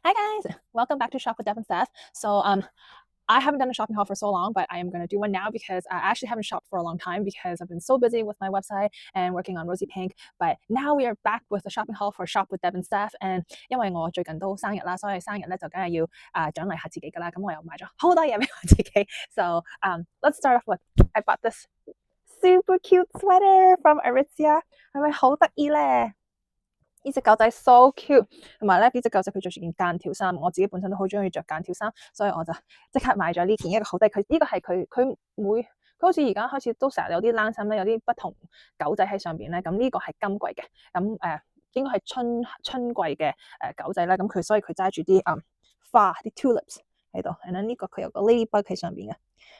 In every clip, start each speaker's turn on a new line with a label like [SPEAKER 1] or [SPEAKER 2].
[SPEAKER 1] Hi guys, welcome back to Shop with Dev and Steph. I haven't done a shopping haul for so long, but I am going to do one now because I actually haven't shopped for a long time because I've been so busy with my website and working on Rosy Pink. But now we are back with a shopping haul for Shop with Dev and Steph. And 因為我最近都生日啦，所以生日咧就梗係要獎勵下自己㗎啦。咁我又買咗好多嘢俾我自己。Let's start off with I bought this super cute sweater from Aritzia. 係咪好得意咧？呢隻狗仔 so cute， 同埋咧呢隻狗仔佢着住件間條衫，我自己本身都好中意着間條衫，所以我就即刻買咗呢件一個好低。佢呢個係佢好似而家開始都成日有啲冷衫咧，有啲不同狗仔喺上邊咧。咁呢個係今季嘅，咁應該係春季嘅狗仔啦。咁所以佢揸住啲花啲 tulips 喺度。And then 呢個佢有個 ladybug 喺上邊嘅。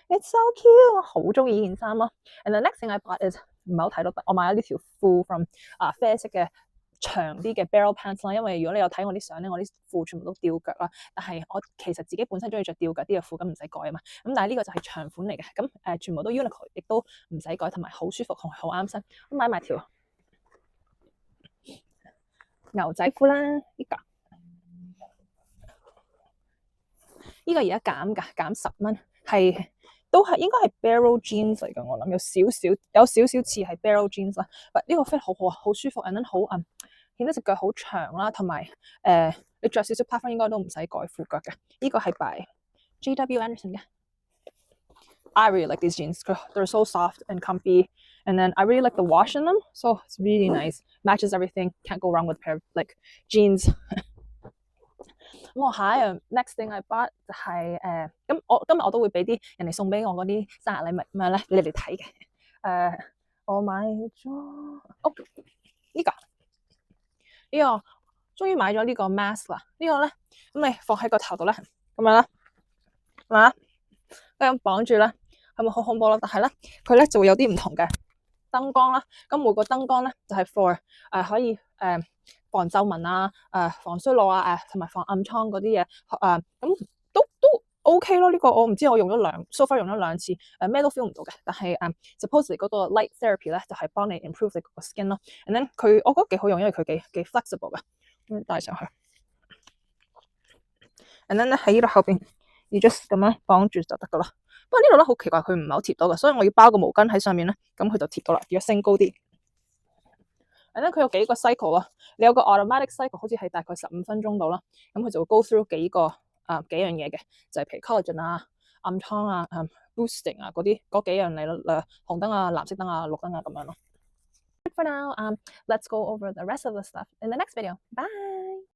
[SPEAKER 1] It's so cute， 我好中意呢件衫咯。And the next thing I bought is 唔係好睇到，我買咗呢條褲 from 啡色嘅。長啲嘅 barrel pants 啦，因為如果你有睇我啲相咧，我啲褲全部都吊腳啦。但係我其實自己本身中意着吊腳啲嘅褲，咁唔使改啊嘛。咁但係呢個就係長款嚟嘅，咁全部都 Uniqlo， 亦都唔使改，同埋好舒服同好啱身。咁買埋條牛仔褲啦，呢個而家減㗎，減10蚊，都係應該係 barrel jeans 嚟㗎，我諗有少少似係 barrel jeans 啦。但呢個 fit 好好啊，好舒服 ，and then 好顯得隻腳好長啦，同埋你着少少 platform 應該都唔使改褲腳嘅。呢個係 by JW Anderson 嘅。I really like these jeans. They're so soft and comfy, and then I really like the wash in them, so it's really nice. Matches everything. Can't go wrong with a pair of like jeans. 咁我下一樣 next thing I bought 就係咁我今日我都會俾啲人哋送俾我嗰啲生日禮物咩咧，俾你哋睇嘅。我買咗呢個終於買咗呢個 mask 啦。呢個咧咁你放喺個頭度咧，咁樣啦，係嘛？咁綁住咧，係咪好恐怖咯？但係咧，佢咧就會有啲唔同嘅燈光啦。咁每個燈光咧就係 for 可以防皺紋啊、防衰老啊、同埋防暗瘡嗰啲嘢咁都 OK 咯。呢個我唔知我用咗so far 用咗2次，咩都 feel 唔到嘅。但係supposedly 嗰個 light therapy 咧就係幫你 improve 你個 skin 咯。And then 我覺得幾好用，因為佢幾 flexible 嘅，咁戴上去。And then 咧喺呢度後邊要 just 咁樣綁住就得噶啦。不過呢度咧好奇怪，佢唔係好貼到嘅，所以我要包個毛巾喺上面咧，咁佢就貼到啦。要升高啲。And then 佢有幾個 cycle 咯，你有個 automatic cycle， 好似係大概15分鐘到啦。咁佢就會 go through 幾樣嘢嘅，就係譬如 collagen 啊、暗瘡啊、boosting 啊嗰幾樣嚟咯，紅燈啊、藍色燈啊、綠燈啊咁樣咯。For now, let's go over the rest of the stuff in the next video. Bye.